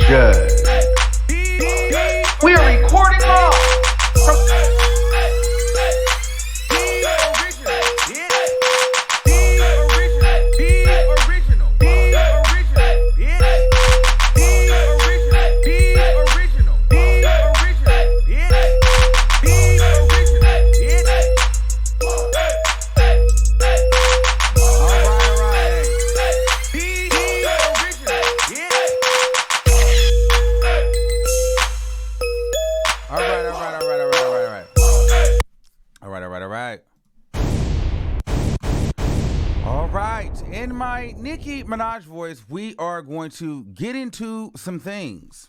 Good. We are recording live from in my Nicki Minaj voice, we are going to get into some things.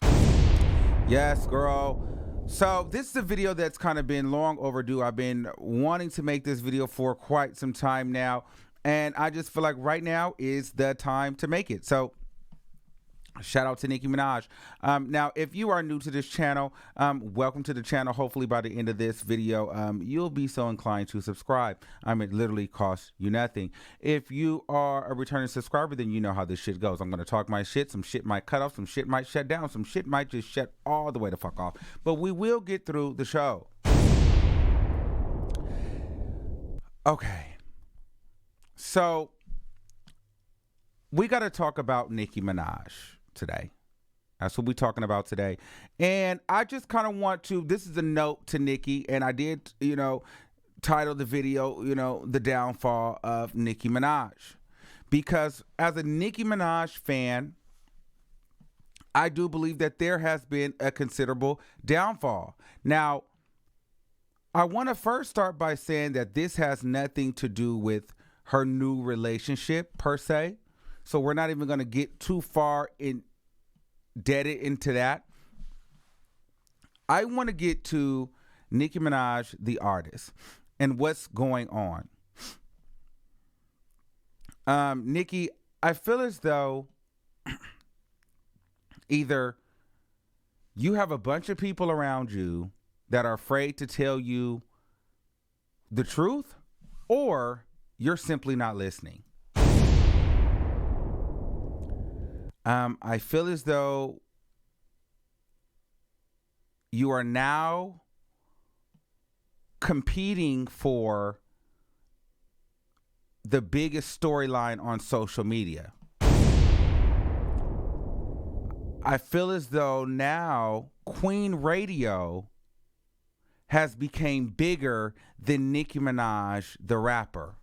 Yes, girl. So this is a video that's kind of been long overdue. I've been wanting to make this video for quite some time now, and I just feel like right now is the time to make it. So shout out to Nicki Minaj. Now, if you are new to this channel, welcome to the channel. Hopefully by the end of this video, you'll be so inclined to subscribe. It literally costs you nothing. If you are a returning subscriber, then you know how this shit goes. I'm going to talk my shit. Some shit might cut off. Some shit might shut down. Some shit might just shut all the way the fuck off. But we will get through the show. Okay. So we got to talk about Nicki Minaj today. That's what we're talking about today. And I just kind of want to, this is a note to Nicki, and I did, title the video, the downfall of Nicki Minaj. Because as a Nicki Minaj fan, I do believe that there has been a considerable downfall. Now, I want to first start by saying that this has nothing to do with her new relationship per se. So we're not even going to get too far indebted into that. I want to get to Nicki Minaj, the artist, and what's going on. Nicki, I feel as though either you have a bunch of people around you that are afraid to tell you the truth, or you're simply not listening. I feel as though you are now competing for the biggest storyline on social media. I feel as though now Queen Radio has become bigger than Nicki Minaj, the rapper.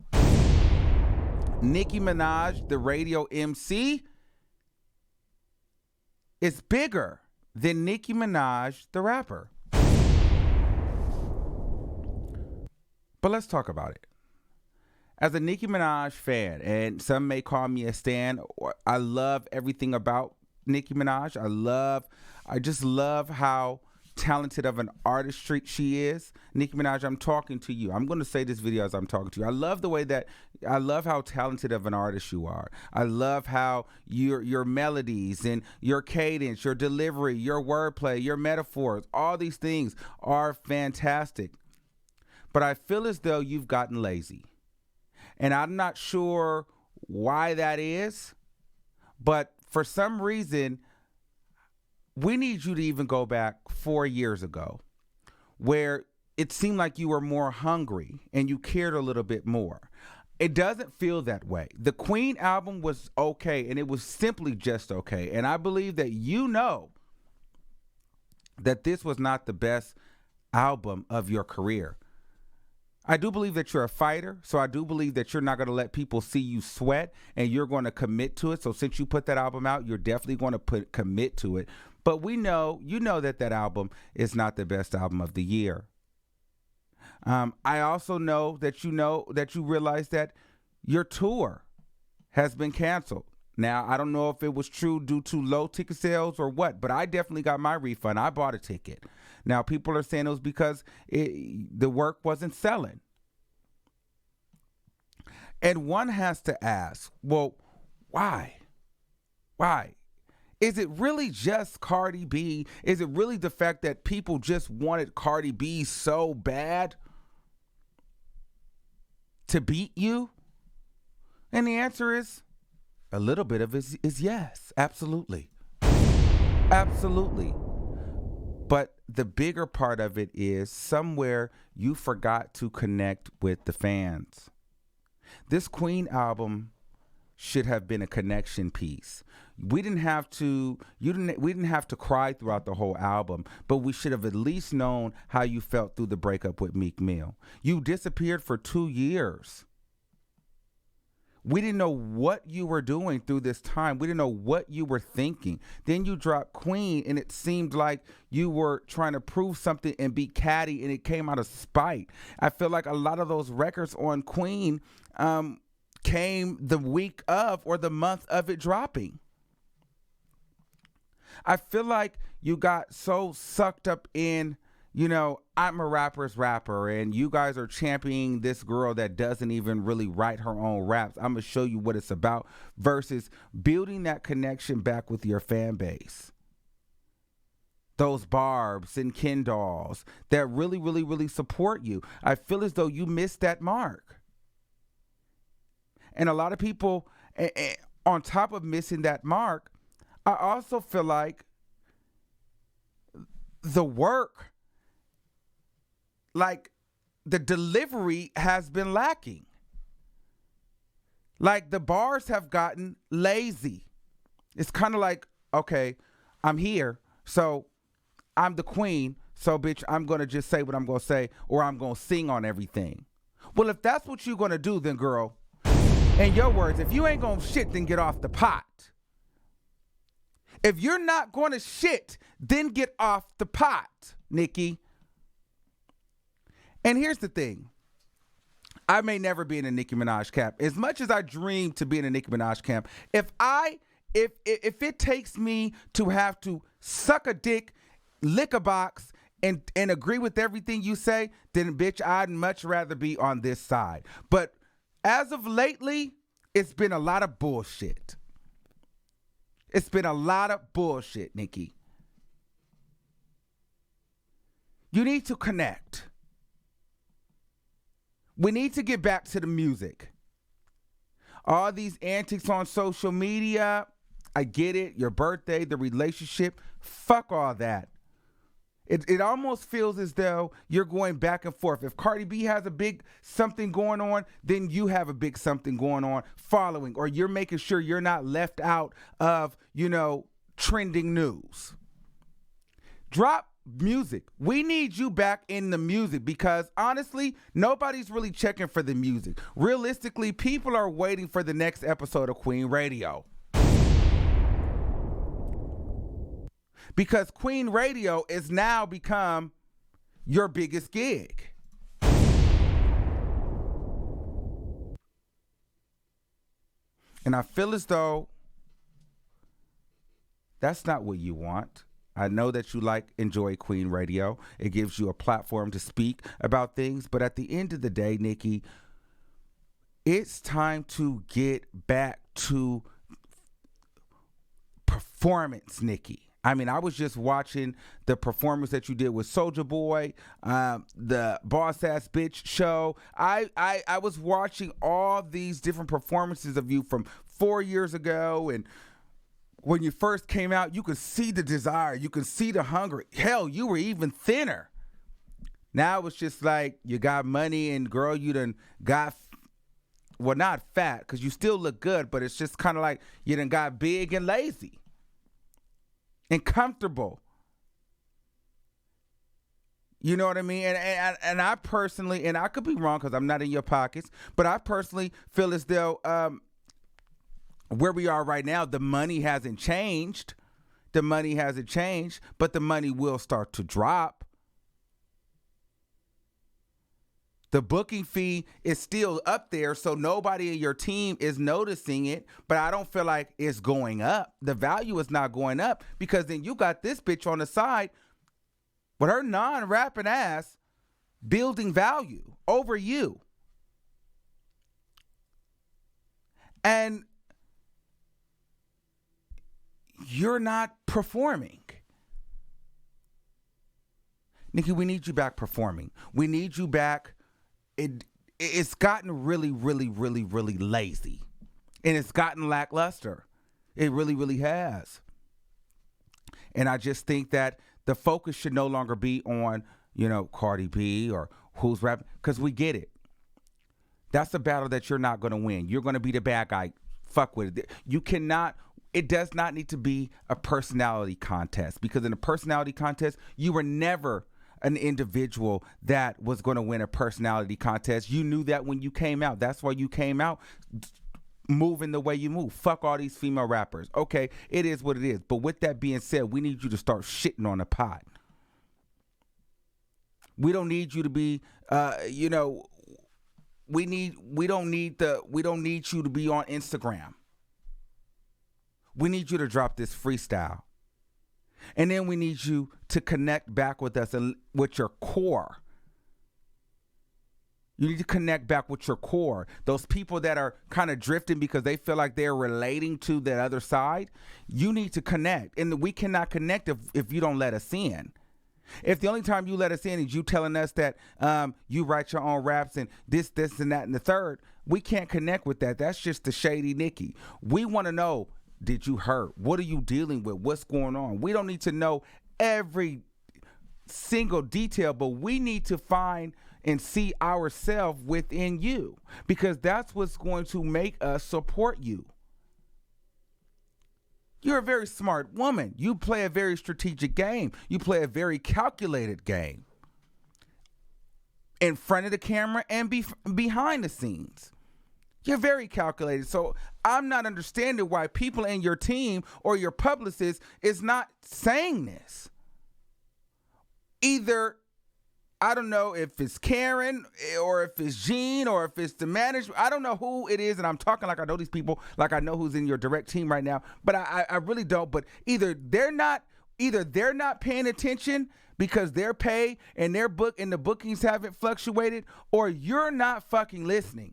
Nicki Minaj, the radio MC, is bigger than Nicki Minaj, the rapper. But let's talk about it. As a Nicki Minaj fan, and some may call me a stan, I love everything about Nicki Minaj. I just love how talented of an artist she is. Nicki Minaj, I'm talking to you. I'm going to say this video as I'm talking to you. I love how talented of an artist you are. I love how your melodies and your cadence, your delivery, your wordplay, your metaphors, all these things are fantastic. But I feel as though you've gotten lazy. And I'm not sure why that is, but for some reason, we need you to even go back 4 years ago where it seemed like you were more hungry and you cared a little bit more. It doesn't feel that way. The Queen album was okay, and it was simply just okay. And I believe that you know that this was not the best album of your career. I do believe that you're a fighter, so I do believe that you're not going to let people see you sweat, and you're going to commit to it. So since you put that album out, you're definitely going to commit to it. But you know that album is not the best album of the year. I also know that you realize that your tour has been canceled. Now, I don't know if it was true due to low ticket sales or what, but I definitely got my refund. I bought a ticket. Now, people are saying it was because the work wasn't selling. And one has to ask, well, why? Why? Is it really just Cardi B? Is it really the fact that people just wanted Cardi B so bad to beat you? And the answer is a little bit of it is yes, absolutely. Absolutely. But the bigger part of it is somewhere you forgot to connect with the fans. This Queen album should have been a connection piece. We didn't have to we didn't have to cry throughout the whole album, but we should have at least known how you felt through the breakup with Meek Mill. You disappeared for 2 years. We didn't know what you were doing through this time. We didn't know what you were thinking. Then you dropped Queen, and it seemed like you were trying to prove something and be catty, and it came out of spite. I feel like a lot of those records on Queen came the week of or the month of it dropping. I feel like you got so sucked up in, I'm a rapper's rapper, and you guys are championing this girl that doesn't even really write her own raps. I'm going to show you what it's about versus building that connection back with your fan base. Those Barbs and Ken dolls that really, really, really support you. I feel as though you missed that mark. And a lot of people, on top of missing that mark, I also feel like the work, like the delivery has been lacking. Like the bars have gotten lazy. It's kind of like, okay, I'm here, so I'm the queen, so bitch, I'm going to just say what I'm going to say, or I'm going to sing on everything. Well, if that's what you're going to do, then girl, in your words, if you ain't going to shit, then get off the pot. If you're not going to shit, then get off the pot, Nicki. And here's the thing. I may never be in a Nicki Minaj camp. As much as I dream to be in a Nicki Minaj camp, if it takes me to have to suck a dick, lick a box, and agree with everything you say, then bitch, I'd much rather be on this side. But as of lately, it's been a lot of bullshit. It's been a lot of bullshit, Nicki. You need to connect. We need to get back to the music. All these antics on social media, I get it, your birthday, the relationship, fuck all that. It almost feels as though you're going back and forth. If Cardi B has a big something going on, then you have a big something going on following, or you're making sure you're not left out of, trending news. Drop music. We need you back in the music because honestly, nobody's really checking for the music. Realistically, people are waiting for the next episode of Queen Radio. Because Queen Radio is now become your biggest gig. And I feel as though that's not what you want. I know that you enjoy Queen Radio. It gives you a platform to speak about things. But at the end of the day, Nicki, it's time to get back to performance, Nicki. I mean, I was just watching the performance that you did with Soulja Boy, the Boss Ass Bitch show. I was watching all these different performances of you from 4 years ago, and when you first came out, you could see the desire, you could see the hunger. Hell, you were even thinner. Now it's just like you got money, and girl, you done got, well, not fat, because you still look good, but it's just kind of like you done got big and lazy. And comfortable. You know what I mean? And I personally, and I could be wrong because I'm not in your pockets, but I personally feel as though where we are right now, the money hasn't changed. The money hasn't changed, but the money will start to drop. The booking fee is still up there, so nobody in your team is noticing it, but I don't feel like it's going up. The value is not going up because then you got this bitch on the side with her non-rapping ass building value over you. And you're not performing. Nicki, we need you back performing. We need you back. It's gotten really, really, really, really lazy. And it's gotten lackluster. It really, really has. And I just think that the focus should no longer be on, Cardi B or who's rapping, because we get it. That's a battle that you're not going to win. You're going to be the bad guy. Fuck with it. You cannot. It does not need to be a personality contest, because in a personality contest, you were never an individual that was going to win a personality contest. You knew that when you came out. That's why you came out moving the way you move. Fuck all these female rappers. Okay, it is what it is. But with that being said, we need you to start shitting on the pot. We don't need you to be, we don't need you to be on Instagram. We need you to drop this freestyle. And then we need you to connect back with us and with your core. You need to connect back with your core. Those people that are kind of drifting because they feel like they're relating to the other side, you need to connect. And we cannot connect if you don't let us in. If the only time you let us in is you telling us that you write your own raps and this, and that, and the third, we can't connect with that. That's just the shady Nikki. We want to know, did you hurt? What are you dealing with? What's going on? We don't need to know every single detail, but we need to find and see ourselves within you, because that's what's going to make us support you. You're a very smart woman. You play a very strategic game. You play a very calculated game in front of the camera and behind the scenes. You're very calculated. So I'm not understanding why people in your team or your publicist is not saying this. Either, I don't know if it's Karen or if it's Jean or if it's the management. I don't know who it is, and I'm talking like I know these people, like I know who's in your direct team right now, but I really don't. But either they're not paying attention because their pay and their book and the bookings haven't fluctuated, or you're not fucking listening.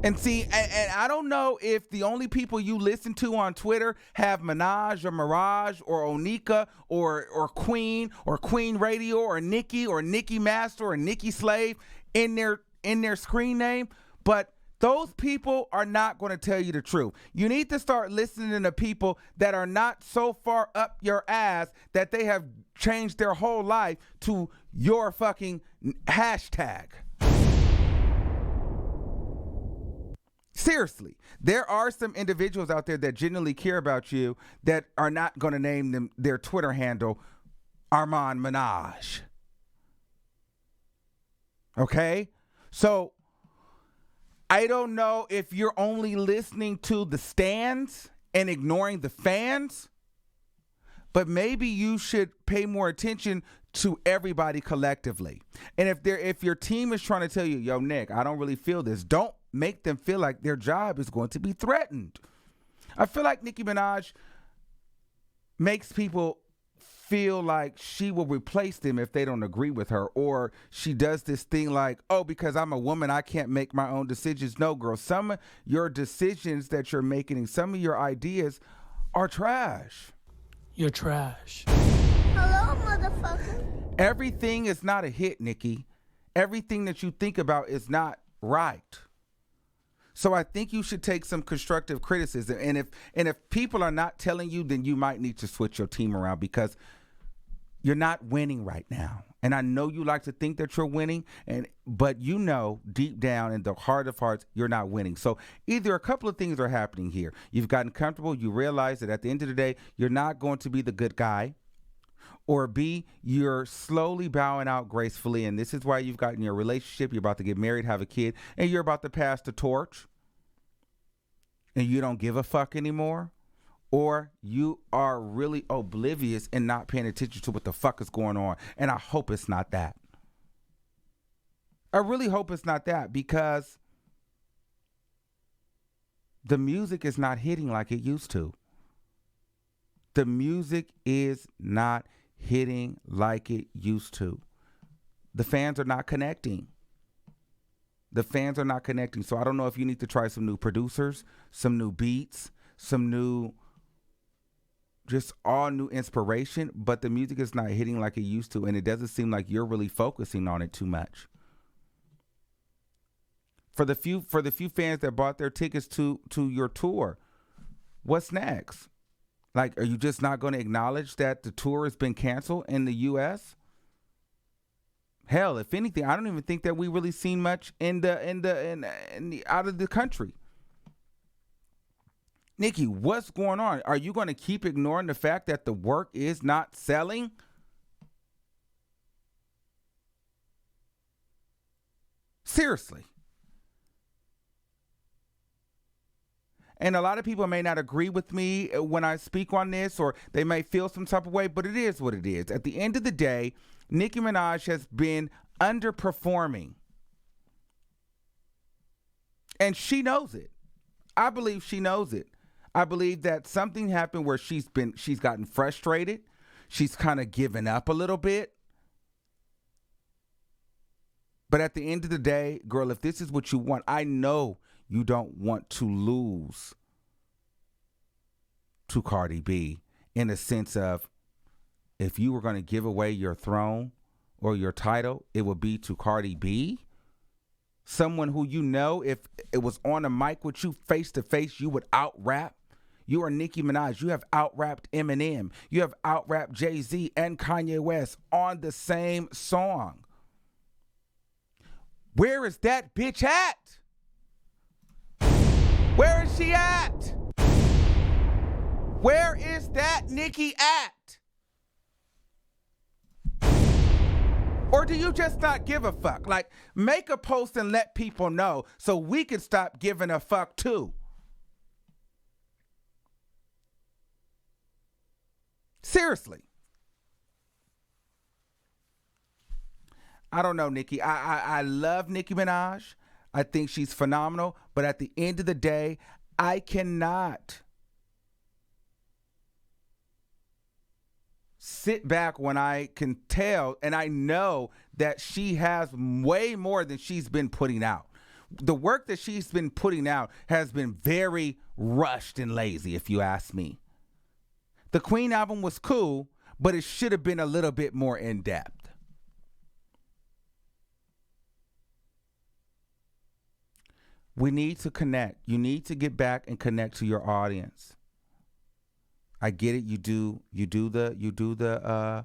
And see, and I don't know if the only people you listen to on Twitter have Minaj or Mirage or Onika or Queen or Queen Radio or Nicki Master or Nicki Slave in their screen name, but those people are not going to tell you the truth. You need to start listening to people that are not so far up your ass that they have changed their whole life to your fucking hashtag. Seriously, there are some individuals out there that genuinely care about you that are not going to name their Twitter handle Armand Minaj. Okay? So, I don't know if you're only listening to the stands and ignoring the fans, but maybe you should pay more attention to everybody collectively. And if your team is trying to tell you, yo, Nick, I don't really feel this, don't make them feel like their job is going to be threatened. I feel like Nicki Minaj makes people feel like she will replace them if they don't agree with her, or she does this thing like, oh, because I'm a woman, I can't make my own decisions. No, girl, some of your decisions that you're making and some of your ideas are trash. You're trash. Hello, motherfucker. Everything is not a hit, Nikki. Everything that you think about is not right. So I think you should take some constructive criticism. And if people are not telling you, then you might need to switch your team around, because you're not winning right now. And I know you like to think that you're winning, but you know deep down in the heart of hearts, you're not winning. So either a couple of things are happening here. You've gotten comfortable. You realize that at the end of the day, you're not going to be the good guy. Or B, you're slowly bowing out gracefully, and this is why you've gotten your relationship. You're about to get married, have a kid, and you're about to pass the torch, and you don't give a fuck anymore. Or you are really oblivious and not paying attention to what the fuck is going on. And I hope it's not that. I really hope it's not that, because the music is not hitting like it used to. The music is not hitting like it used to. The fans are not connecting. The fans are not connecting. So I don't know if you need to try some new producers, some new beats, some new, just all new inspiration, but the music is not hitting like it used to, and it doesn't seem like you're really focusing on it too much. For the few fans that bought their tickets to your tour, what's next? Like, are you just not going to acknowledge that the tour has been canceled in the U.S.? Hell, if anything, I don't even think that we really seen much in the out of the country. Nikki, what's going on? Are you going to keep ignoring the fact that the work is not selling? Seriously. And a lot of people may not agree with me when I speak on this, or they may feel some type of way, but it is what it is. At the end of the day, Nicki Minaj has been underperforming. And she knows it. I believe she knows it. I believe that something happened where she's gotten frustrated. She's kind of given up a little bit. But at the end of the day, girl, if this is what you want, I know you don't want to lose to Cardi B, in a sense of, if you were going to give away your throne or your title, it would be to Cardi B. Someone who, you know, if it was on a mic with you face to face, you would out-rap. You are Nicki Minaj. You have out-rapped Eminem. You have out-rapped Jay-Z and Kanye West on the same song. Where is that bitch at? Where is she at? Where is that Nicki at? Or do you just not give a fuck? Like, make a post and let people know so we can stop giving a fuck too. Seriously. I don't know, Nicki. I love Nicki Minaj. I think she's phenomenal. But at the end of the day, I cannot sit back when I can tell and I know that she has way more than she's been putting out. The work that she's been putting out has been very rushed and lazy, if you ask me. The Queen album was cool, but it should have been a little bit more in depth. We need to connect. You need to get back and connect to your audience. I get it. You do the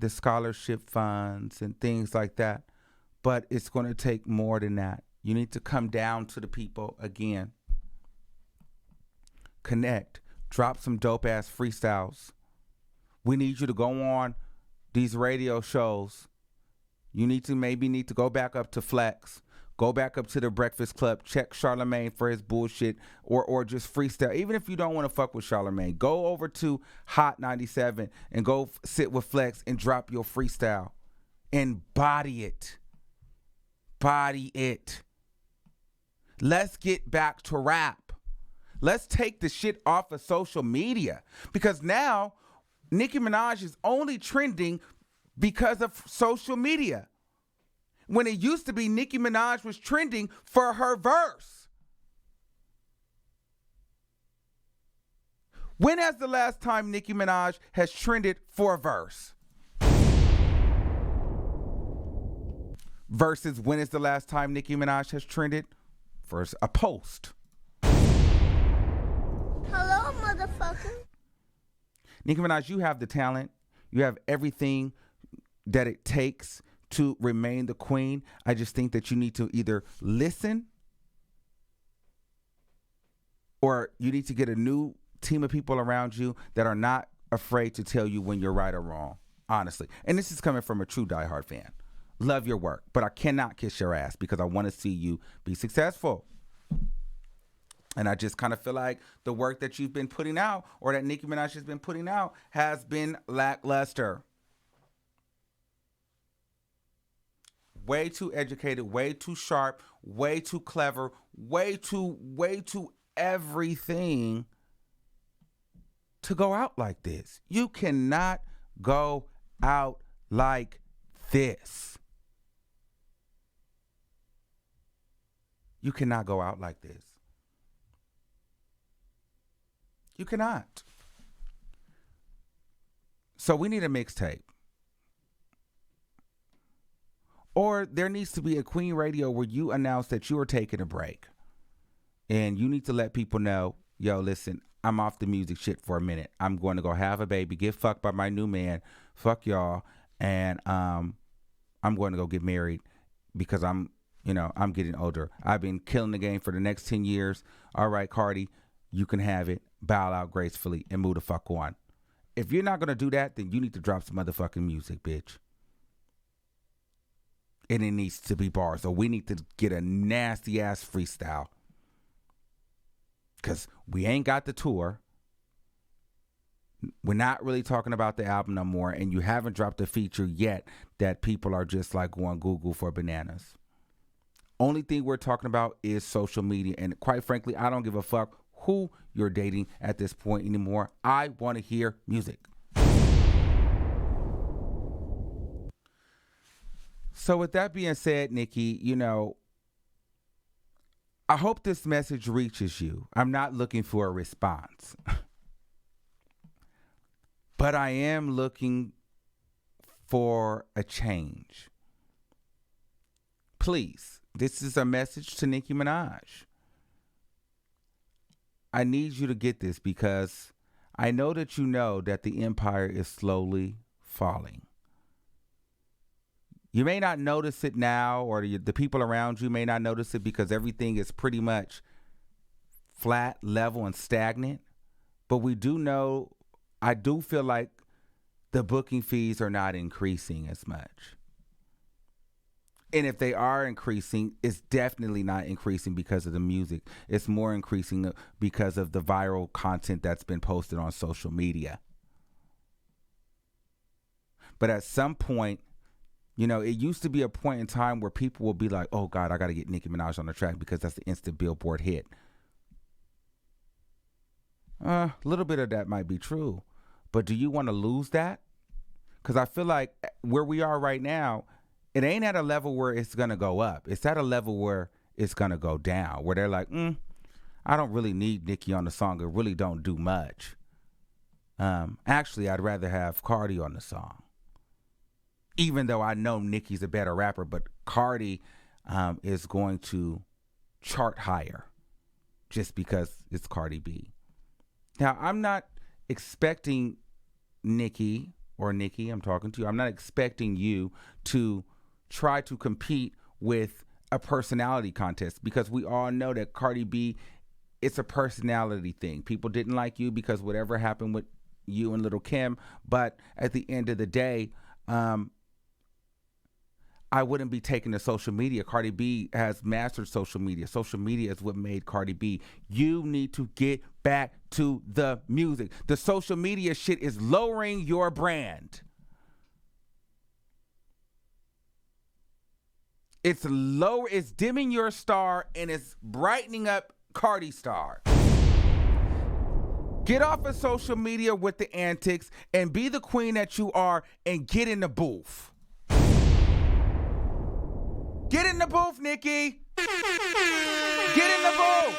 scholarship funds and things like that, but it's going to take more than that. You need to come down to the people again. Connect. Drop some dope ass freestyles. We need you to go on these radio shows. You need to go back up to Flex. Go back up to the Breakfast Club. Check Charlamagne for his bullshit, or just freestyle. Even if you don't want to fuck with Charlamagne, go over to Hot 97 and go sit with Flex and drop your freestyle and body it. Body it. Let's get back to rap. Let's take the shit off of social media, because now Nicki Minaj is only trending because of social media. When it used to be Nicki Minaj was trending for her verse. When has the last time Nicki Minaj has trended for a verse? Versus when is the last time Nicki Minaj has trended for a post? Hello, motherfucker. Nicki Minaj, you have the talent. You have everything that it takes to remain the queen. I just think that you need to either listen, or you need to get a new team of people around you that are not afraid to tell you when you're right or wrong, honestly. And this is coming from a true diehard fan. Love your work, but I cannot kiss your ass because I want to see you be successful. And I just kind of feel like the work that you've been putting out, or that Nicki Minaj has been putting out, has been lackluster. Way too educated, way too sharp, way too clever, way too everything to go out like this. You cannot go out like this. You cannot go out like this. You cannot. So we need a mixtape. Or there needs to be a Queen Radio where you announce that you are taking a break. And you need to let people know, yo, listen, I'm off the music shit for a minute. I'm going to go have a baby, get fucked by my new man, fuck y'all, and I'm going to go get married because I'm getting older. I've been killing the game for the next 10 years. All right, Cardi, you can have it. Bow out gracefully and move the fuck on. If you're not going to do that, then you need to drop some motherfucking music, bitch. And it needs to be bars. So we need to get a nasty ass freestyle. Because we ain't got the tour. We're not really talking about the album no more. And you haven't dropped a feature yet that people are just like going Google for bananas. Only thing we're talking about is social media. And quite frankly, I don't give a fuck who you're dating at this point anymore. I want to hear music. So with that being said, Nikki, I hope this message reaches you. I'm not looking for a response. But I am looking for a change. Please, this is a message to Nicki Minaj. I need you to get this because I know that you know that the empire is slowly falling. You may not notice it now, or the people around you may not notice it because everything is pretty much flat, level, and stagnant. But we do know, I do feel like the booking fees are not increasing as much. And if they are increasing, it's definitely not increasing because of the music. It's more increasing because of the viral content that's been posted on social media. But at some point, it used to be a point in time where people would be like, oh, God, I got to get Nicki Minaj on the track because that's the instant Billboard hit. A little bit of that might be true. But do you want to lose that? Because I feel like where we are right now, it ain't at a level where it's going to go up. It's at a level where it's going to go down, where they're like, I don't really need Nicki on the song. It really don't do much. Actually, I'd rather have Cardi on the song. Even though I know Nicki's a better rapper, but Cardi is going to chart higher just because it's Cardi B. Now, I'm not expecting Nicki, I'm talking to you. I'm not expecting you to try to compete with a personality contest because we all know that Cardi B, it's a personality thing. People didn't like you because whatever happened with you and Lil' Kim, but at the end of the day, I wouldn't be taking to social media. Cardi B has mastered social media. Social media is what made Cardi B. You need to get back to the music. The social media shit is lowering your brand. It's dimming your star and it's brightening up Cardi's star. Get off of social media with the antics and be the queen that you are and get in the booth. Get in the booth, Nicki. Get in the booth.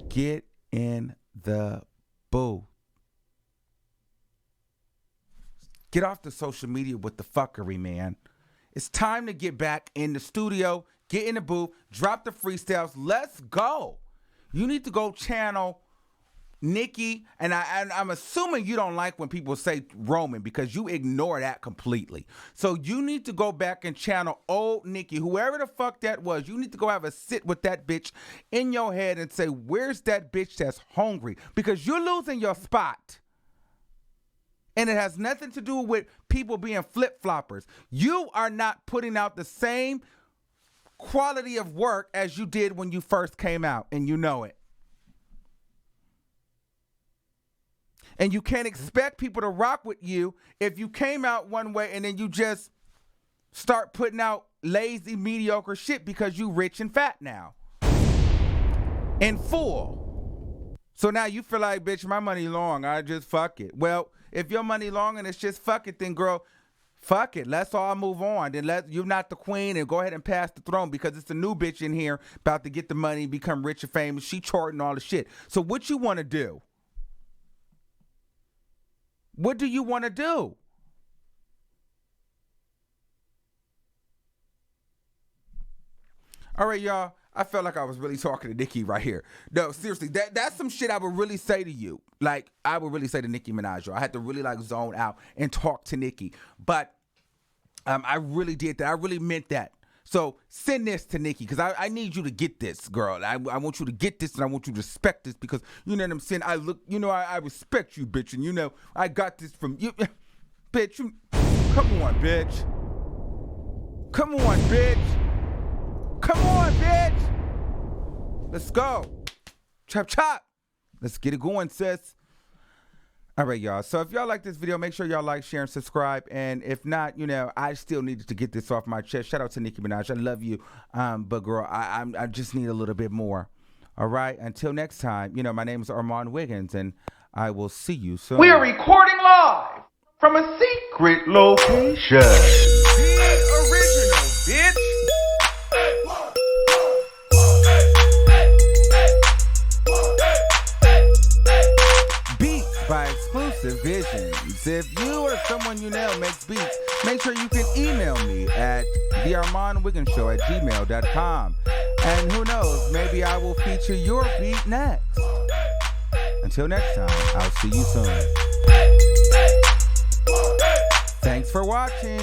Get in the booth. Get off the social media with the fuckery, man. It's time to get back in the studio, get in the booth, drop the freestyles. Let's go. You need to go channel Nicki, and I'm assuming you don't like when people say Roman because you ignore that completely. So you need to go back and channel old Nicki, whoever the fuck that was. You need to go have a sit with that bitch in your head and say, where's that bitch that's hungry? Because you're losing your spot. And it has nothing to do with people being flip-floppers. You are not putting out the same quality of work as you did when you first came out, and you know it. And you can't expect people to rock with you if you came out one way and then you just start putting out lazy, mediocre shit because you rich and fat now. And full. So now you feel like, bitch, my money long. I just fuck it. Well, if your money long and it's just fuck it, then girl, fuck it. Let's all move on. Then you're not the queen and go ahead and pass the throne because it's a new bitch in here about to get the money, become rich and famous. She charting all the shit. So what you want to do? What do you want to do? All right, y'all. I felt like I was really talking to Nicki right here. No, seriously, that's some shit I would really say to you. Like, I would really say to Nicki Minaj, y'all. I had to really, like, zone out and talk to Nicki. But I really did that. I really meant that. So send this to Nicki, because I need you to get this, girl. I want you to get this, and I want you to respect this, because you know what I'm saying? I respect you, bitch, and you know I got this from you. Bitch, come on, bitch. Come on, bitch. Come on, bitch. Let's go. Chop, chop. Let's get it going, sis. All right, y'all. So if y'all like this video, make sure y'all like, share, and subscribe. And if not, you know, I still needed to get this off my chest. Shout out to Nicki Minaj. I love you. But girl, I just need a little bit more. All right. Until next time, you know, my name is Armand Wiggins, and I will see you soon. We are recording live from a secret location. The original, bitch. By Exclusive Visions. If you or someone you know makes beats, make sure you can email me at thearmandwigginshow@gmail.com. And who knows, maybe I will feature your beat next. Until next time, I'll see you soon. Thanks for watching.